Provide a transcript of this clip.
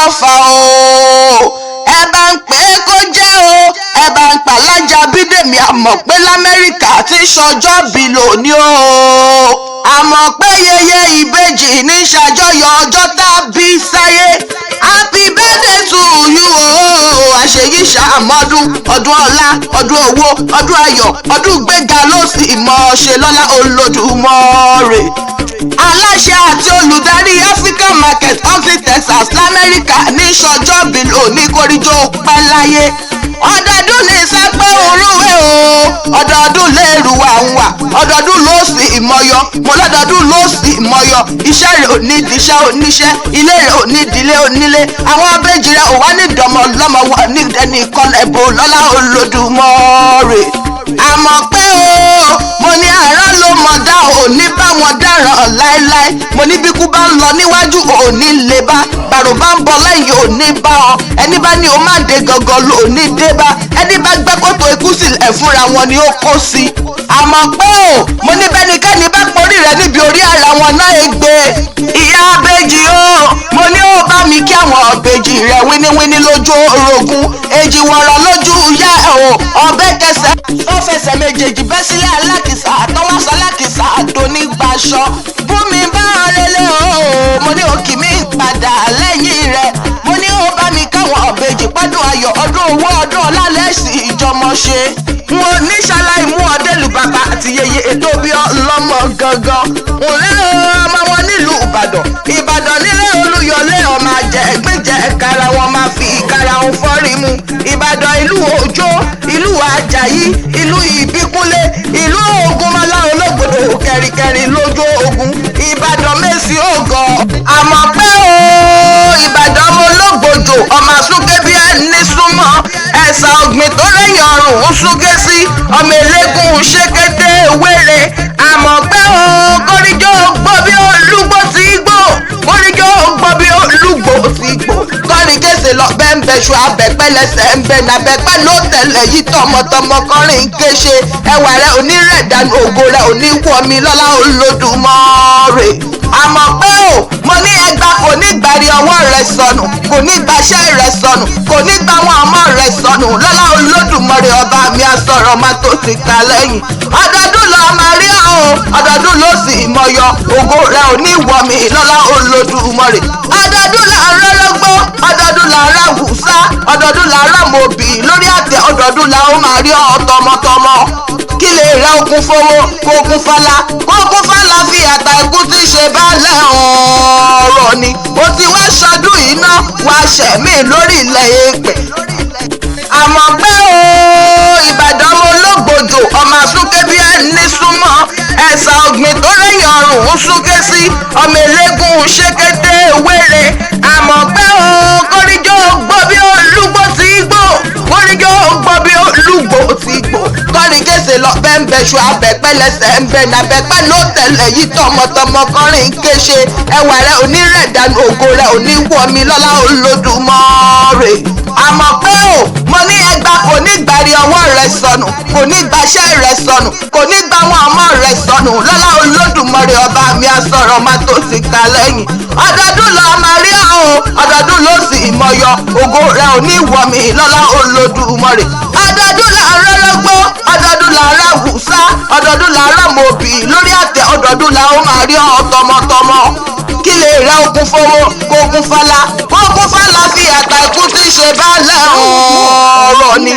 lọ́fà o ẹ bá ń pè é kó jẹ́ o ẹ bá ń pàlájà Bídèmí àmọ̀ pé l'Amẹ́ríkà ti ṣọjọ́ bí lónìí o àmọ̀ pé yeye ìbejì ní ṣàjọyọ̀ ọjọ́ tá a bí sáyé happy birthday to you o àṣeyí ṣàmọ́dún ọdún ọlá ọdún owó ọdún ayọ̀ ọdún gbéga ló sì mọ̀ ṣe lọ́lá Olódùmarè aláṣẹ àti olùdarí African Market Austin Texas l'Amẹ́ríkà ní ṣọjọ́ bí lónìí kórìjọ pẹ́ láyé ọdọọdún ní sápẹ́ òrùwé o ọdọọdún lẹ́rù wà ń wà ọdọọdún ló sì mọyọ mo lọ́dọọdún ló sì mọyọ iṣẹ́ rẹ̀ ò ní diṣẹ́ oníṣẹ́ ilé rẹ̀ ò ní dilé onílé àwọn abẹ́jì rẹ̀ ò wá ní dọ̀mọ lọ́mọ wà ní ẹni kọlẹ̀ bò lọ́lá Olódùmarè àmọ́ pé o mo ní àárọ̀ ló mọ̀ dá òní bá wọn dáràn láéláé mo ní bíkú bá ń lọ níwájú òní lè bá bàrò bá ń bọ̀ lẹ́yìn òní bá ọ ẹni bá ní o má dé gangan ló ní dé bá ẹni bá gbẹ́ kótó ikú sílẹ̀ fúnra wọn ni ó kó sí àmọ́ pé o mo ní bẹ́nikẹ́ni bá porí rẹ̀ níbi orí ara wọn náà ègbé ìyá abẹ́jì o mo ní ó bá mi kí àwọn ọ̀bẹ́jì rẹ̀ wíníwíní lójú orogún èjì wọ̀rọ̀ lójú ìyá ẹ̀ o ọbẹ̀ kẹsẹ̀ ó fẹsẹ̀ méjèèjì bẹ́ sílẹ̀ alákìsà àtọwọ́sọ alákìsà àdónígbàṣọ bùnmi bá rẹlẹ̀ o mo ní òkì mi padà lẹ́yìn rẹ̀ mo ní ó bá mi káwọn ọ̀bẹ́jì pẹ́dùn ayọ̀ ọdún owó ọdún ọlá lẹ́sìn ìjọmọ ṣe wọn ní ṣaláì mú ọdẹ́lù bàbá àti yeye ètò bí ọlọ́mọ gangan òun lé ọmọ wọn nílùú Ìbàdàn nílé Olúyọlé ọmọ àjẹ ẹgbẹ́jẹ ẹ̀kára wọn máa fi ìkara wọn fọ́rí mu Ìbàdàn ìlú Òjó ìlú Àjàyí ìlú Ìbíkúnlé ìlú Ògúnmọ́lá ológbòdò kẹ̀rìkẹ̀rì lójó ogun Ìbàdàn Mẹ́sì Ògọ̀ àmọ́ pé o Ìbàdàn ọmọ ológbòdò ọmọ àsúnké bí ẹni súnmọ́ ẹ̀sà ọ̀gbìn tó lẹ́yìn ọ̀rùn ń súnké sí ọmọ eléégún ṣékété wéré àmọ́ pé o kórìjọ́ gbọ́ bí olúgbó ti gbó kórìjọ́ gbọ́ bí olúgbó ti gbó kọrin kése lọ bẹ́ńbẹ́ṣu abẹ́pẹ́ lẹ́sẹ̀ ń bẹ nàbẹ́pẹ́ ló tẹ̀lé yìí tọmọtọmọ kọrin kéṣe ẹwà rẹ̀ onírẹ̀dánù ògo rẹ̀ oníwọ̀mí lọ́lá Olódùmarè àmọ́ pé o mo ní ẹgbà kò ní gbàrí ọwọ́ rẹ̀ sọnù kò ní gbàṣẹ́ rẹ̀ sọnù kò ní gbà wọn ọmọ rẹ̀ sọnù lọ́lá Olódùmarè ọba mi asọ̀rọ̀ máa tó ti kà lẹ́yìn ọdọọdún lọ máa rí ọ ọdọọdún ló sì mọyọ ògo rẹ̀ ò ní wọ̀mí lọ́lá Olódùmarè ọdọọdún là ń rọ́rọ́gbó ọdọọdún là ń ráwùsá ọdọọdún là ń rámòbí lórí àtẹ ọdọọdún là ó máa rí ọ tọmọtọmọ kí lè ra okun fowó kókun fàlà kókun fàlà fi àtà ikú tí ṣe bálẹ̀ ọ̀rọ̀ ni ó ti wá ṣọdún yìí náà wá ṣẹ̀mí lórí ilẹ̀ èpè àmọ́ pé o Ìbàdàn ọmọ ológbòdò ọmọ àsúnké bí ẹni súnmọ́ ẹ̀sà ọ̀gbìn tó lẹ́yìn ọ̀rùn ń súnké sí ọmọ eléégún ṣékété wéré àmọ́ pé o kórìjọ́ gbọ́ bí olúgbó ti gbó kórìjọ́ gbọ́ bí olúgbó ti gbó kọrin kése lọ bẹ́ńbẹ́ṣu abẹ́pẹ́ lẹ́sẹ̀ ń bẹ nàbẹ́pẹ́ ló tẹ̀lé yìí tọmọtọmọ kọrin kéṣe ẹwà rẹ̀ onírẹ̀dánù ògo rẹ̀ oníwọ̀mí lọ́lá Olódùmarè àmọ́ pé o mo ní ẹgbà kò ní gbàrí ọwọ́ rẹ̀ sọnù kò ní gbàṣẹ́ rẹ̀ sọnù kò ní gbà wọn ọmọ rẹ̀ sọnù lọ́lá Olódùmarè ọba mi asọ̀rọ̀ máa tó ti kà lẹ́yìn ọdọọdún lọ máa rí ọ ọdọọdún ló sì mọyọ ògo rẹ̀ ò ní wọ̀mí lọ́lá Olódùmarè ọdọọdún là ń rọ́rọ́gbó ọdọọdún là ń ráwùsá ọdọọdún là ń rámòbí lórí àtẹ ọdọọdún là ó máa rí ọ tọmọtọmọ kí lè ra okun fowó kókun fàlà kókun fàlà fi àtà ikú tí ṣe bálẹ̀ ọ̀rọ̀ ni.